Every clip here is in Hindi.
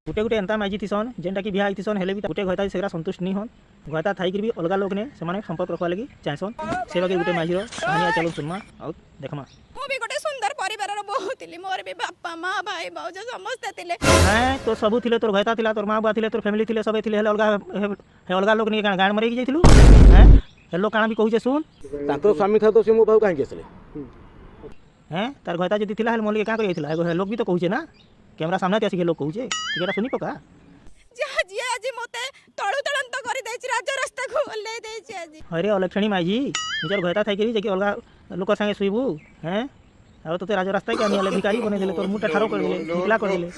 गुटे गुटे एंता माइजी थीसन जेनटा कि बिहा थीसन हेले भी गुटे घयता सेरा संतुष्ट नहीं हन घयता थाई भी अलगा लोग ने से संपर्क रखवा लगी चाहसन से बाकी गुटे माइजीर कहानी चलो सुनमा और देखमा मु भी गोटे सुंदर परिवार रो बहु थिली मोर भी बापा मां भाई भाउज समस्त थिले हां तो सबु थिले तोर घयता थिला तोर मां बुआ थिले तोर फैमिली थिले सबे थिले हेले अलगा लोग ने गाण मरे कि जाइथिलु हैं हेलो काना भी कहू सुन तांकर स्वामी था तो से मो बाबू कहीं गेसले हैं तार घयता जदी थिला हेले मोल के का कहि थिला एगो लोग भी तो कहू ना कैमरा सामने आसी के लोग कहू टिकेटा सुनी पका जा जी आज मते तळु तळंत करि दै छी राज रास्ता को ले दै छी आज अरे अलक्षणी माइजी निजर घयता थाई करी जे अलगा लोक संगे सुइबू हैं ଆଉ ତୋତେ ରାଜ ରାସ୍ତା କି ଆନି ହେଲେ ଭିକାରୀ ବନେଇ ଦେଲେ ତୋର ମୁଟା ଠାର କରିଦେଲେ ନିକଲା କରିଦେଲେ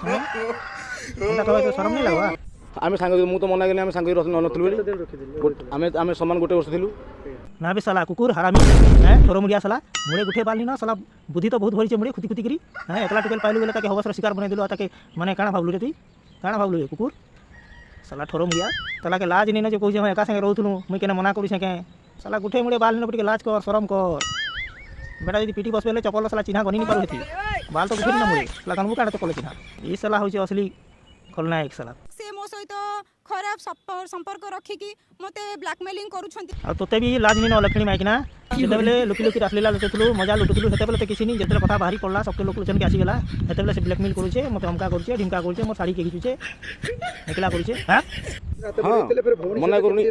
हैं ଏନ୍ତା କହିବା ତ ଶରମ नहीं लगवा आमे सांग मु तो मना गेले आमे सांग रथ नथलु आमे आमे समान गोटे वर्ष थिलु ना भी साला कुकुर हरामी हैं थोरो मुड़िया साला मुड़े गुठे पालनी ना साला बुद्धि तो बहुत भरी छे मुड़े खुती खुती करी हैं एकला टुकेल पाइलु गेले ताके हवसर शिकार बने दिलो ताके माने काना भाबलु रे ती काना भाबलु रे कुकुर साला थोरो मुड़िया साला के लाज नहीं ना जो कहू जे एका संगे रहथुनु मुई केने मना करू से के साला गुठे मुड़े बाल न पटी के लाज कर शरम कर बेटा यदि पीटी बसबेले चपल साला चिन्हा गनी नहीं पारु हेती बाल तो गुठे ना मुड़े साला कनबु काटा चपल चिन्हा ई साला होची असली खलनायक साला से मो सहित खराब संपर्क रखिकी मते ब्लैकमेलिंग करूछंती आ तोते भी लाज नहीं न लखणी माइकिना जेतेबेले लुकी लुकी रासलीला लुचुथलु मजा लुटुथलु सेतेबेले तो किसी नहीं जेतेबेले कथा बाहरी पड़ला सबके लोक लोचन के आसी गेला सेतेबेले से ब्लैकमेल करूछे मते हमका करूछे ढिमका करूछे मोर साड़ी के घिचुछे एकला करूछे हां हां मना करूनी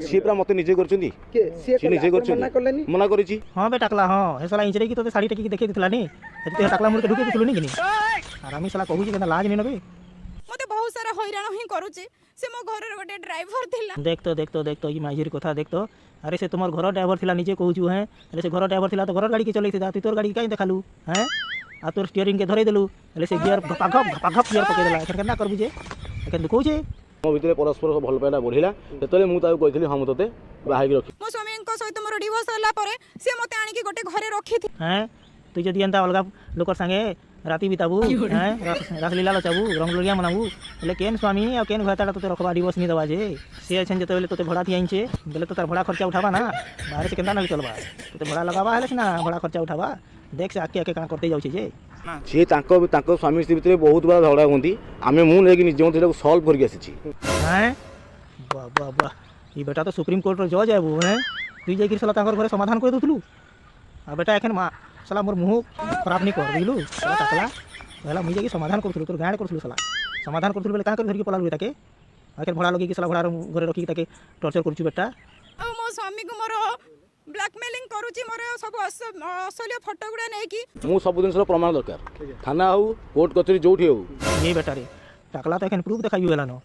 सीपरा मते निजे करचुंदी के से निजे करचुंदी मना करिछि हां बे टाकला हां हे साला इंचरे की तोते साड़ी टेकी देखे दिथला नी हेते टाकला मुड़ के ढुके दिथलु नी किनी आरामी साला कहूची केना लाज नहीं नबे मते बहुत सारा हैरान ही करूची से मो घर रे गोटे ड्राइवर थिला देख तो ई माइजीर कथा देख तो अरे से तुमर घर ड्राइवर थिला निजे कहूछु हैं अरे से घर ड्राइवर थिला तो घर गाड़ी के चलैति ता तोर गाड़ी काई देखालु हैं आ तोर स्टीयरिंग के धरै देलु अरे से गियर घपाघप गियर पके देला एखन केना करबु जे एखन दुखौ जे मो भितरे परस्पर भल पाइला बढ़िला तेतले मु ताऊ कहितली हम तते बाहागी रखी मो स्वामी को सहित मोर डिवोर्स होला परे से मते आनी के गोटे घरे रखी थी हैं तू जदी एंता अलगा लोकर संगे राती बिताबू हैं रासलीला लचाबू रंगलोलिया मनाबू ले केन स्वामी आ केन घाताटा तोते रखबा दिवस नहीं दवा जे से अछन जते बेले तोते भड़ा थियाइन छे बेले तो तार भड़ा खर्चा उठाबा ना बाहर से केंदा ना चलबा तोते भड़ा लगाबा हेले ना भड़ा खर्चा उठाबा देख से आके आके काना करते जाउ छे जे से तांको स्वामी स्त्री भितरे बहुत बड़ा झगड़ा होंदी आमे मु लेके निजे मते सॉल्व करके आसी हैं वाह वाह वाह ई बेटा तो सुप्रीम कोर्ट रो जज आबू हैं तू जे कि साला तांकर घरे समाधान कर दउतलु आ बेटा एखन मा साला मोर मुंह खराब नहीं कर दिलु साला टाकला पहला मुझे कि समाधान करथलु तोर गाड़ करथलु साला समाधान करथलु बेले का कर धर के पलालु ताके आखिर भड़ा लगी कि साला भड़ा घरे रखी ताके टॉर्चर करछु बेटा आ मो स्वामी को मोर ब्लैकमेलिंग करूची मोर सब असली फोटो गुडा नै की मु सब दिन प्रमाण दरकार थाना हो कोर्ट कचेरी जोठी हो ये बेटा रे टाकला तो एखन प्रूफ देखाई गेला न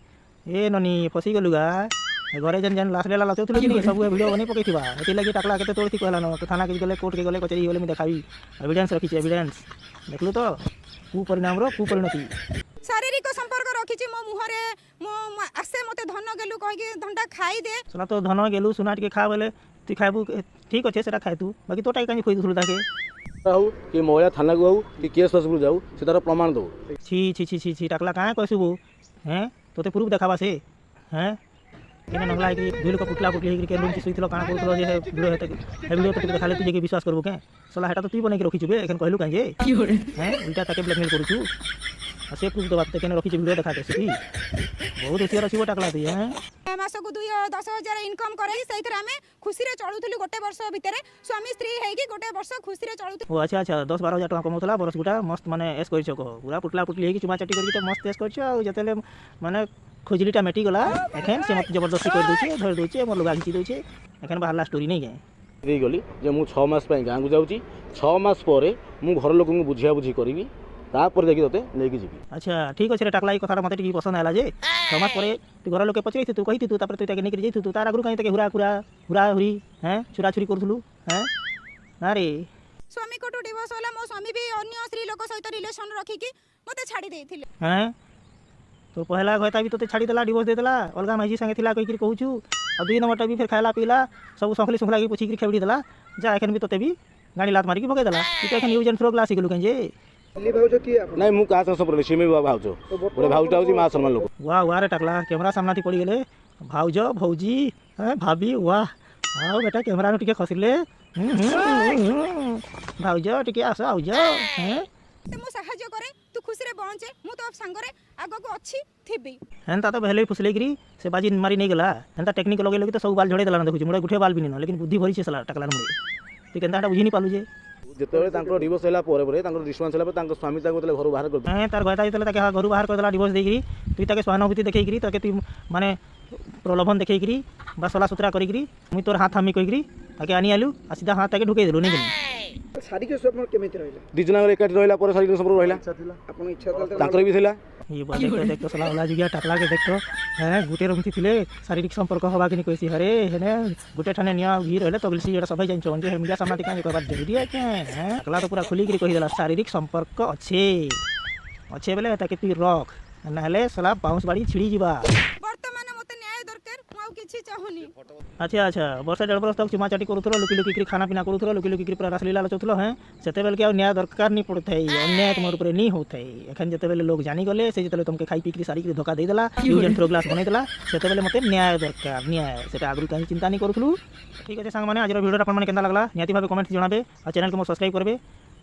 ए ननी फसी गेलुगा घरे जन जन लास्ट लेला लचौथलु कि सब वीडियो बनै पकैथिबा एति लागि टाकला केते तोरती कहला न थाना के गेले कोर्ट के गेले कचेरी गेले मैं देखाई एविडेंस रखी छे एविडेंस देखलु तो कु परिणाम रो कु परिणति शारीरिक संपर्क रखी मो मुहरे मो आसे मते धन गेलु कहि के धनटा खाई दे साला तो धन गेलु सुनाट के खा बेले तू खाइबू ठीक अच्छे सेटा खाइ तू बाकी तो टाई कानी खोइ दुथलु ताके हो कि महिला थाना को हो कि केस फसबु जाऊ से तार प्रमाण दो छी छी छी छी छी टाकला काहे कहसुबू हैं तोते प्रूफ देखाबा से हैं केने नगला कि भिड़ को पुटला पुटली कि केन की सुइथलो काना करथलो जे है वीडियो तो देखाले तू जे के विश्वास करबो के साला हेटा तो तू बनै के रखी छबे एखन कहलु काहे जे हैं उल्टा ताके ब्लैकमेल करू छु आ से प्रूफ दबा ते केने रखी छ वीडियो देखा के छी बहुत होशियार अछि वो टाकला ती हैं मास को 10,000 इनकम करे सहित हमें खुशी रे चलुथली गोटे वर्ष भितरे स्वामी स्त्री है कि गोटे वर्ष खुशी रे चलुथली ओ अच्छा अच्छा 10-12 हजार टका कमौथला बरस गुटा मस्त माने एस करि छको पूरा पुटला पुटली कि चुमा चाटी करि त मस्त एस करछ आ जतेले माने खोजलीटा मेटी गला एखन से मत जबरदस्ती कर दोछे धर दोछे मोर लगा खिची दोछे एखन बाहरला स्टोरी नहीं के रे गली जे मु 6 मास पय गांगु जाउची 6 मास परे मु घर लोक को बुझिया बुझी करबी तापर देखि तते लेके जीबी अच्छा ठीक अछि रे टाकला ई कथा मते टिकी पसंद आला जे 6 मास परे तू घर लोके पचरै तू कहिति तू तापर तू ताके निकरि जइतु तू तार अगरु काई ताके हुरा हुरी हैं छुरा छुरी करथलु हैं ना रे स्वामी को डिवोर्स होला मो स्वामी भी अन्य स्त्री लोक सहित रिलेशन रखी की मते छाडी देथिले हैं तो पहला घयता भी तोते छाड़ी देला डिवोर्स दे देला अलगा माइजी संगे थिला कहि कि कहूछु आ दुई नंबरटा भी फिर खाइला पीला सब संखली संखला की पुछी कि खेवडी देला जा एखन भी तोते भी गाड़ी लात मारी की भगे देला ई तो एखन यूज एंड थ्रो क्लास गेलु कहि जे ली भाउजो की आप नहीं मु का संग संपर्क सीमे भाउजो बोले भाउजटा होजी मा सम्मान लोक वाह वाह रे टाकला कैमरा सामना थी पड़ी गेले भाउजो भौजी हैं भाभी वाह आओ बेटा कैमरा न टिके खसिले भाउजो टिके आसो आउजो हैं ते मो सहाय्य करे तू खुशी रे बंचे मु तो सांगरे आगो को अच्छी थिबी हेन्ता तो पहले फुसले गिरी से बाजी मारी नहीं गला हेन्ता टेक्निक लगे लगे तो सब बाल झड़े देला देखुची मुड़े गुठे बाल भी नहीं लेकिन बुद्धि भरी सला टकला मुड़े तू केनता बुझी नहीं पालु जे ଯେତେବେଳେ ତାଙ୍କର ଡିଭୋର୍ସ ହେଲା ପରେ ତାଙ୍କର ଡିଷ୍ଟର୍ବାନ୍ସ ହେଲା ପରେ ତାଙ୍କ ସ୍ୱାମୀ ତାଙ୍କୁ ଯେତେବେଳେ ଘରୁ ବାହାର କରିଦେଲେ ତାର ଘରଟା ଯେତେବେଳେ ତାକେ ଘରୁ ବାହାର କରିଦେଲା ଡିଭୋର୍ସ ଦେଇକିରି ତୁଇ ତାକେ ସହାନୁଭୂତି ଦେଖେଇକିରି ତାକେ ତୁଇ ମାନେ ପ୍ରଲୋଭନ ଦେଖେଇକିରି ବା ସଲା ସୁତରା କରିକିରି ମୁଇଁ ତୋର ହାତ ଥାମି କହିକିରି ତାକେ ଆନି ଆଲୁ ଆଉ ସିଧା ହାତ ତାକେ ଢୁକେଇ ଦେଲୁ ନାଇଁ ଶାରୀରିକ ସମ୍ପର୍କ କେମିତି ରହିଲା? ଦୁଇ ଜଣଙ୍କର ଏକାଠି ରହିଲା ପରେ ଶାରୀରିକ ସମ୍ପର୍କ ରହିଲା ଆପଣ ଇଚ୍ଛା କଲେ ତାଙ୍କର ବି ଥିଲା ये बात देख तो सला होला जुगिया टकला के देख तो है गुटे रमती थिले शारीरिक संपर्क हवा कि कहसी हरे हेने गुटे ठाने निया भी रहले तो गलसी एटा सबै जानिछ जे मीडिया सामना दिखा कहबा जरूरी है के हैं टकला तो पूरा खुली के कहि देला शारीरिक संपर्क अच्छे बेले ताके तू रख नहले सला बाउंस बाड़ी छिड़ी जीवा वर्तमान मते न्याय दरकार मु आ किछि चाहुनी अच्छा वर्ष 1.5 वर्ष तक चुमा चाटी करूथलो लुकी लुकी खाना पीना करूथलो लुकी लुकी पूरा रासलीला लचुथलो हैं सेते बेल के आ न्याय दरकार नहीं पड़थै अन्याय तुमर ऊपर नहीं होथै एखन जते बेले लोग जानी गले से जते तुमके खाई पी के सारी के धोखा दे देला यूजन थ्रो ग्लास बनै देला सेते बेले मते न्याय दरकार न्याय सेटा आगु कहीं चिंता नहीं करूथलु ठीक अछि संग माने आज वीडियो अपन माने केनता लागला नियति भाबे कमेंट जणाबे आ चैनल को सब्सक्राइब करबे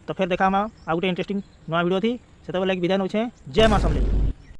तो फिर देखा आ गुटे इंटरेस्टिंग नया वीडियो थी सेते बेले विदाय नउछे जय मां समले।